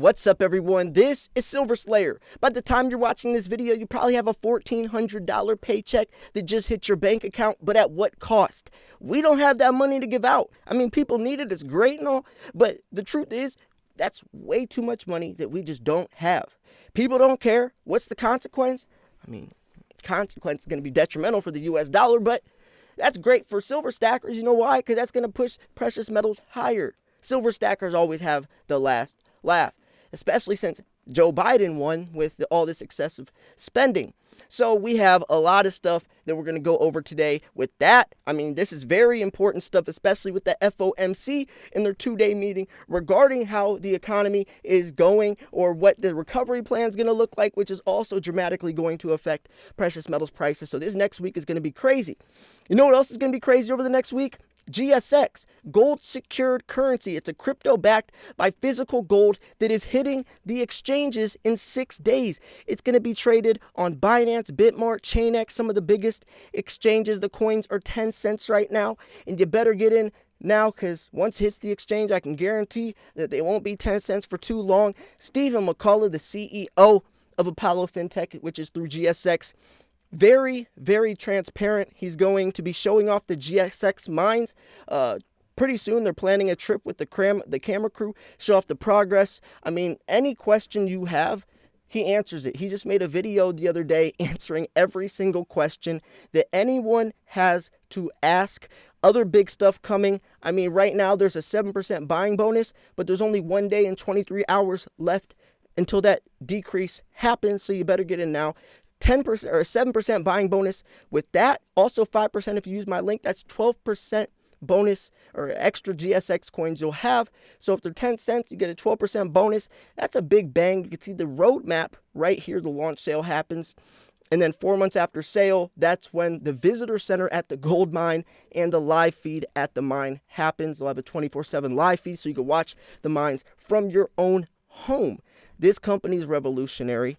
What's up, everyone? This is Silver Slayer. By the time you're watching this video, you probably have a $1,400 paycheck that just hit your bank account, but at what cost? We don't have that money to give out. I mean, people need it. It's great and all, but the truth is, that's way too much money that we just don't have. People don't care. What's the consequence? I mean, consequence is going to be detrimental for the US dollar, but that's great for silver stackers. You know why? Because that's going to push precious metals higher. Silver stackers always have the last laugh, especially since Joe Biden won with all this excessive spending. So we have a lot of stuff that we're going to go over today with that. I mean, this is very important stuff, especially with the FOMC in their two-day meeting regarding how the economy is going or what the recovery plan is going to look like, which is also dramatically going to affect precious metals prices. So this next week is going to be crazy. You know what else is going to be crazy over the next week? GSX, gold secured currency. It's a crypto backed by physical gold that is hitting the exchanges in 6 days. It's going to be traded on Binance, Bitmart, Chainx, some of the biggest exchanges. The coins are 10 cents right now, and you better get in now because once it hits the exchange, I can guarantee that they won't be 10 cents for too long. Stephen McCullough, the CEO of Apollo FinTech, which is through GSX, very, very transparent. He's going to be showing off the GSX mines. Pretty soon, they're planning a trip with the camera crew, show off the progress. I mean, any question you have, he answers it. He just made a video the other day answering every single question that anyone has to ask. Other big stuff coming. I mean, right now, there's a 7% buying bonus, but there's only 1 day and 23 hours left until that decrease happens, so you better get in now. 10% or 7% buying bonus with that. Also 5% if you use my link. That's 12% bonus or extra GSX coins you'll have. So if they're 10 cents, you get a 12% bonus. That's a big bang. You can see the roadmap right here. The launch sale happens. And then 4 months after sale, that's when the visitor center at the gold mine and the live feed at the mine happens. They'll have a 24/7 live feed so you can watch the mines from your own home. This company is revolutionary,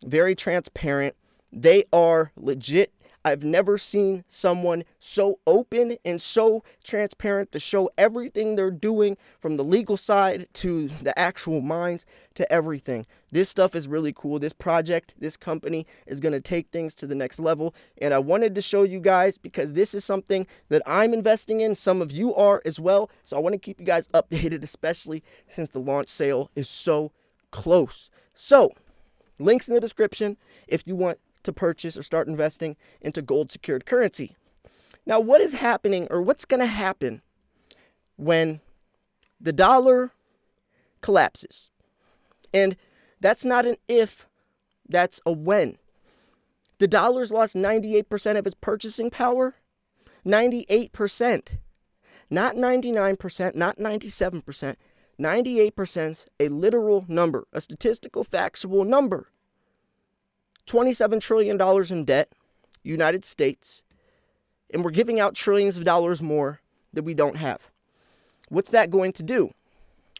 very transparent. They are legit. I've never seen someone so open and so transparent to show everything they're doing from the legal side to the actual mines to everything. This stuff is really cool. This project, this company is going to take things to the next level. And I wanted to show you guys because this is something that I'm investing in. Some of you are as well. So I want to keep you guys updated, especially since the launch sale is so close. So links in the description if you want to purchase or start investing into gold secured currency. Now, what is happening or what's going to happen when the dollar collapses? And that's not an if, that's a when. The dollar's lost 98% of its purchasing power. 98%. Not 99%, not 97%. 98% is a literal number, a statistical, factual number. $27 trillion in debt, United States, and we're giving out trillions of dollars more that we don't have. What's that going to do?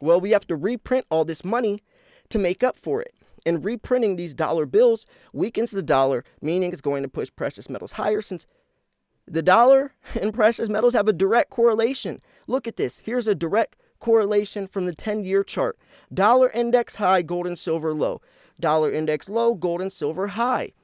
Well, we have to reprint all this money to make up for it. And reprinting these dollar bills weakens the dollar, meaning it's going to push precious metals higher since the dollar and precious metals have a direct correlation. Look at this. Here's a direct correlation from the 10-year chart. Dollar index high, gold and silver low. Dollar index low, gold and silver high.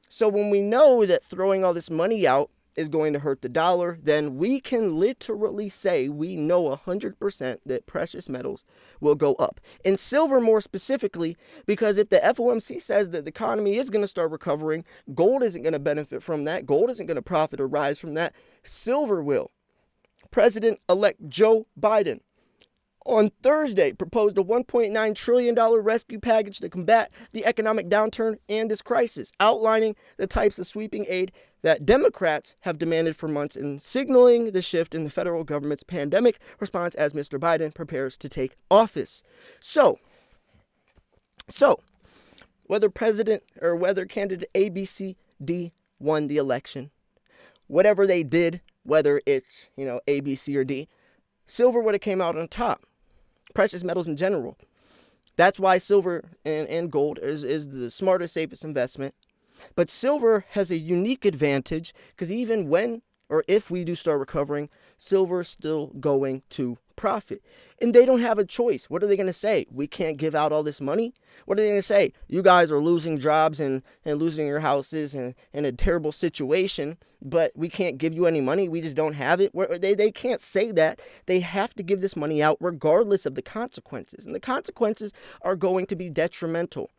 So when we know that throwing all this money out is going to hurt the dollar, then we can literally say we know 100% that precious metals will go up. And silver more specifically, because if the FOMC says that the economy is going to start recovering, gold isn't going to benefit from that. Gold isn't going to profit or rise from that. Silver will. President-elect Joe Biden on Thursday proposed a $1.9 trillion rescue package to combat the economic downturn and this crisis, outlining the types of sweeping aid that Democrats have demanded for months and signaling the shift in the federal government's pandemic response as Mr. Biden prepares to take office. So whether president or whether candidate A, B, C, D won the election, whatever they did, whether it's, A, B, C, or D, silver would have came out on top. Precious metals in general. That's why silver and gold is the smartest, safest investment. But silver has a unique advantage because even when or if we do start recovering, silver is still going to profit. And they don't have a choice. What are they going to say? We can't give out all this money? What are they going to say? You guys are losing jobs and losing your houses and in a terrible situation, but we can't give you any money. We just don't have it. They can't say that. They have to give this money out regardless of the consequences. And the consequences are going to be detrimental.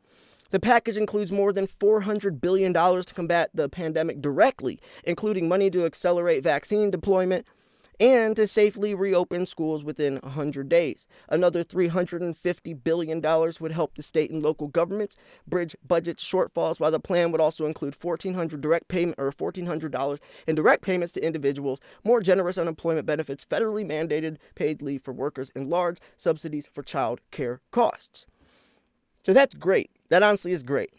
The package includes more than $400 billion to combat the pandemic directly, including money to accelerate vaccine deployment and to safely reopen schools within 100 days. Another $350 billion would help the state and local governments bridge budget shortfalls, while the plan would also include $1,400 in direct payments to individuals, more generous unemployment benefits, federally mandated paid leave for workers, and large subsidies for child care costs. So that's great. That honestly is great.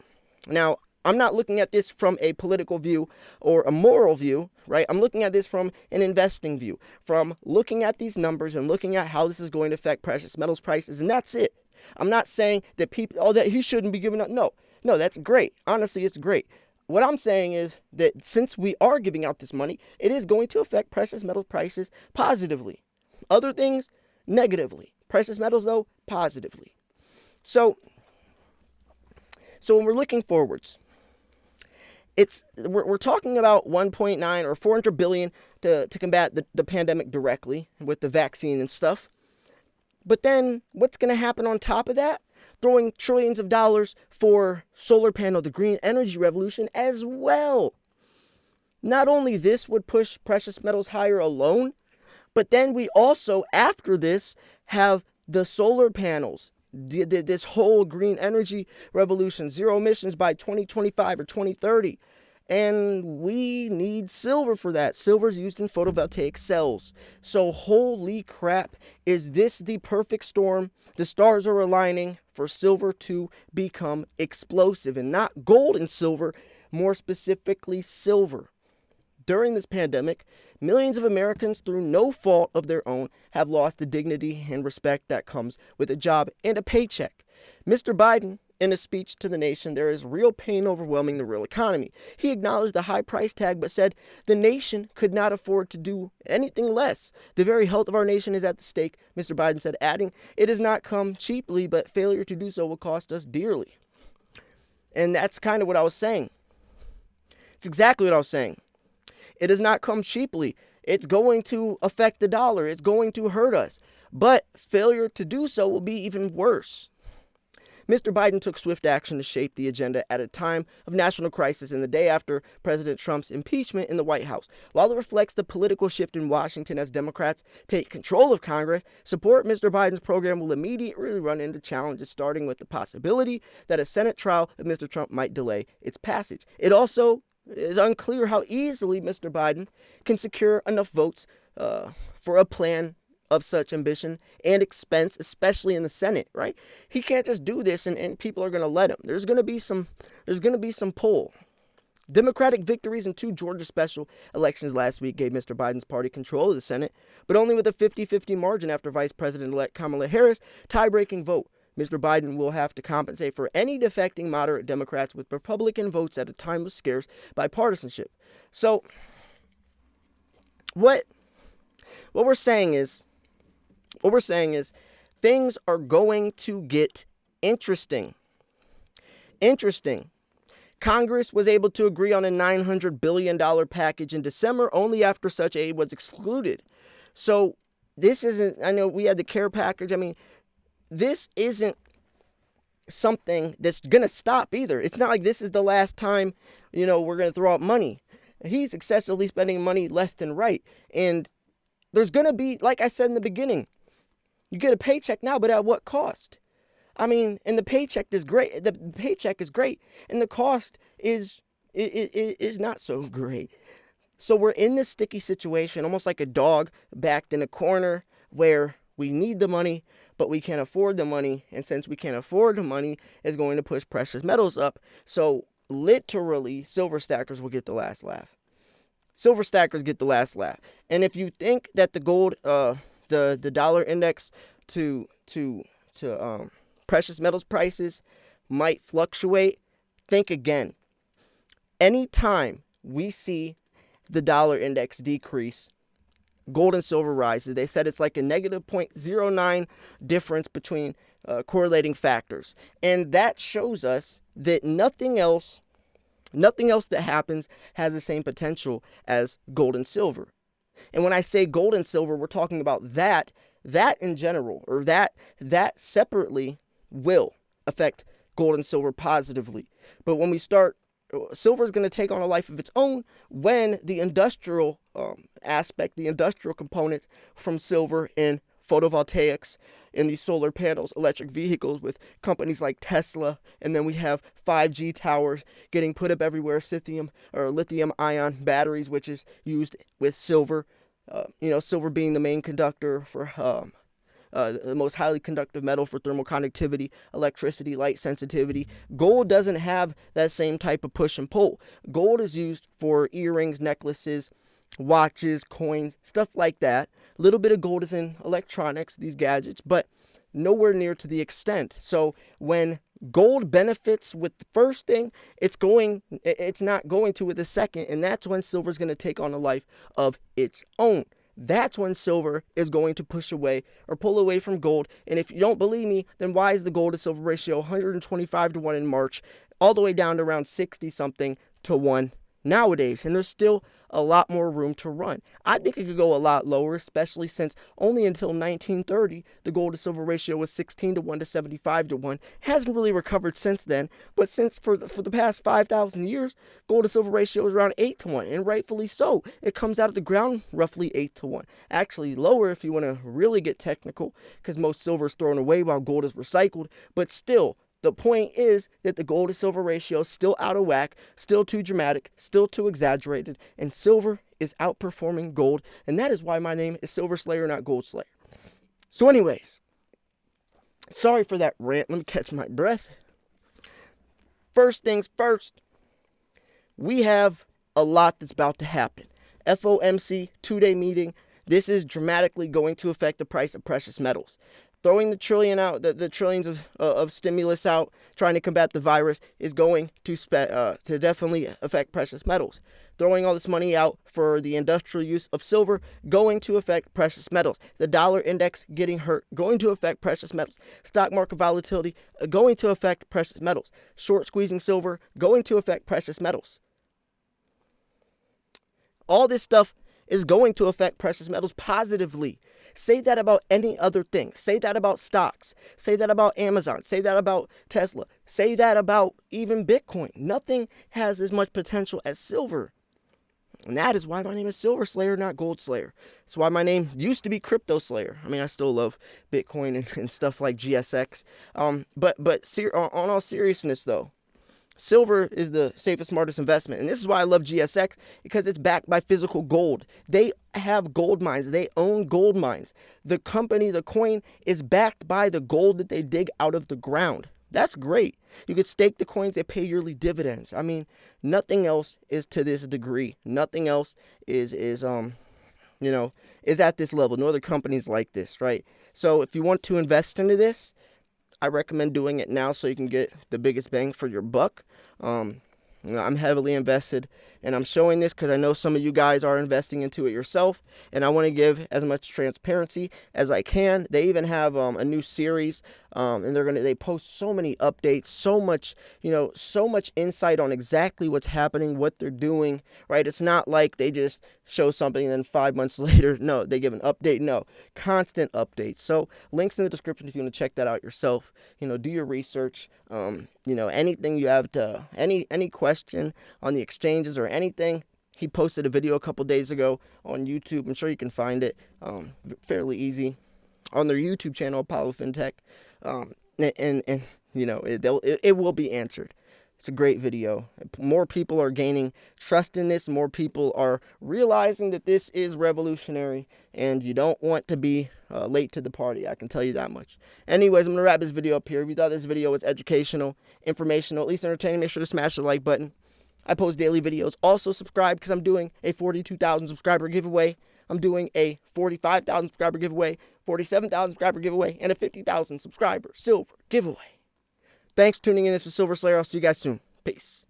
Now, I'm not looking at this from a political view or a moral view, right? I'm looking at this from an investing view, from looking at these numbers and looking at how this is going to affect precious metals prices, and that's it. I'm not saying that that he shouldn't be giving up. No, that's great. Honestly, it's great. What I'm saying is that since we are giving out this money, it is going to affect precious metal prices positively. Other things, negatively. Precious metals, though, positively. So when we're looking forwards, we're talking about 1.9 or 400 billion to combat the pandemic directly with the vaccine and stuff. But then what's going to happen on top of that? Throwing trillions of dollars for solar panel, the green energy revolution as well. Not only this would push precious metals higher alone, but then we also, after this, have the solar panels, this whole green energy revolution, zero emissions by 2025 or 2030. And we need silver for that. Silver is used in photovoltaic cells. So holy crap, is this the perfect storm? The stars are aligning for silver to become explosive, and not gold and silver, more specifically silver. During this pandemic, millions of Americans, through no fault of their own, have lost the dignity and respect that comes with a job and a paycheck. Mr. Biden, in a speech to the nation, there is real pain overwhelming the real economy. He acknowledged the high price tag, but said the nation could not afford to do anything less. The very health of our nation is at the stake, Mr. Biden said, adding, it has not come cheaply, but failure to do so will cost us dearly. And that's kind of what I was saying. It's exactly what I was saying. It does not come cheaply. It's going to affect the dollar. It's going to hurt us. But failure to do so will be even worse. Mr. Biden took swift action to shape the agenda at a time of national crisis and the day after President Trump's impeachment in the White House. While it reflects the political shift in Washington as Democrats take control of Congress, support Mr. Biden's program will immediately run into challenges, starting with the possibility that a Senate trial of Mr. Trump might delay its passage. It also is unclear how easily Mr. Biden can secure enough votes for a plan of such ambition and expense, especially in the Senate, right? He can't just do this and people are going to let him. There's going to be some pull. Democratic victories in 2 Georgia special elections last week gave Mr. Biden's party control of the Senate, but only with a 50-50 margin after Vice President-elect Kamala Harris' tie-breaking vote. Mr. Biden will have to compensate for any defecting moderate Democrats with Republican votes at a time of scarce bipartisanship. So what we're saying is things are going to get interesting. Congress was able to agree on a $900 billion package in December only after such aid was excluded. So this isn't, I know we had the CARE package. I mean, this isn't something that's going to stop either. It's not like this is the last time, we're going to throw out money. He's excessively spending money left and right. And there's going to be, like I said in the beginning, you get a paycheck now, but at what cost? I mean, and the paycheck is great. The paycheck is great. And the cost is not so great. So we're in this sticky situation, almost like a dog backed in a corner where we need the money, but we can't afford the money. And since we can't afford the money, it's going to push precious metals up. So literally, silver stackers will get the last laugh. Silver stackers get the last laugh. And if you think that the gold, the dollar index to precious metals prices might fluctuate, think again. Anytime we see the dollar index decrease, gold and silver rises. They said it's like a negative 0.09 difference between correlating factors. And that shows us that nothing else that happens has the same potential as gold and silver. And when I say gold and silver, we're talking about that in general, or that separately will affect gold and silver positively. But when we start, silver is going to take on a life of its own when the industrial aspect, the industrial components from silver in photovoltaics, in these solar panels, electric vehicles with companies like Tesla, and then we have 5G towers getting put up everywhere, lithium ion batteries, which is used with silver, silver being the main conductor for the most highly conductive metal for thermal conductivity, electricity, light sensitivity. Gold doesn't have that same type of push and pull. Gold is used for earrings, necklaces, watches, coins, stuff like that. A little bit of gold is in electronics, these gadgets, but nowhere near to the extent. So when gold benefits with the first thing, it's not going to with the second, and that's when silver is going to take on a life of its own. That's when silver is going to push away or pull away from gold. And if you don't believe me, then why is the gold to silver ratio 125 to 1 in March, all the way down to around 60 something to 1 nowadays? And there's still a lot more room to run. I think it could go a lot lower, especially since only until 1930 the gold to silver ratio was 16 to 1 to 75 to 1. It hasn't really recovered since then, but since for the past 5,000 years, gold to silver ratio is around 8 to 1, and rightfully so. It comes out of the ground roughly 8 to 1. Actually lower if you want to really get technical, because most silver is thrown away while gold is recycled, but still, the point is that the gold to silver ratio is still out of whack, still too dramatic, still too exaggerated, and silver is outperforming gold, and that is why my name is Silver Slayer, not Gold Slayer. So anyways, sorry for that rant. Let me catch my breath. First things first, we have a lot that's about to happen. FOMC 2-day meeting. This is dramatically going to affect the price of precious metals. Throwing the trillions of stimulus out, trying to combat the virus, is going to definitely affect precious metals. Throwing all this money out for the industrial use of silver, going to affect precious metals. The dollar index getting hurt, going to affect precious metals. Stock market volatility, going to affect precious metals. Short squeezing silver, going to affect precious metals. All this stuff is going to affect precious metals positively. Say that about any other thing. Say that about stocks. Say that about Amazon. Say that about Tesla. Say that about even Bitcoin. Nothing has as much potential as silver. And that is why my name is Silver Slayer, not Gold Slayer. It's why my name used to be Crypto Slayer. I mean, I still love Bitcoin and stuff like GSX. But on all seriousness, though, silver is the safest, smartest investment. And this is why I love GSX, because it's backed by physical gold. They have gold mines. They own gold mines. The company, the coin, is backed by the gold that they dig out of the ground. That's great. You could stake the coins, they pay yearly dividends. I mean, nothing else is to this degree. Nothing else is at this level. No other companies like this, right? So if you want to invest into this, I recommend doing it now so you can get the biggest bang for your buck. I'm heavily invested, and I'm showing this because I know some of you guys are investing into it yourself, and I want to give as much transparency as I can. They even have a new series, and they post so many updates, so much insight on exactly what's happening, what they're doing, right? It's not like they just show something and then 5 months later, no, they give an update. No, constant updates. So links in the description if you want to check that out yourself. Do your research. Anything you have any question on the exchanges or anything. He posted a video a couple days ago on YouTube. I'm sure you can find it fairly easy on their YouTube channel, Apollo FinTech. It will be answered. It's a great video. More people are gaining trust in this. More people are realizing that this is revolutionary, and you don't want to be late to the party. I can tell you that much. Anyways, I'm going to wrap this video up here. If you thought this video was educational, informational, at least entertaining, make sure to smash the like button. I post daily videos. Also subscribe, because I'm doing a 42,000 subscriber giveaway. I'm doing a 45,000 subscriber giveaway, 47,000 subscriber giveaway, and a 50,000 subscriber silver giveaway. Thanks for tuning in. This was Silver Slayer. I'll see you guys soon. Peace.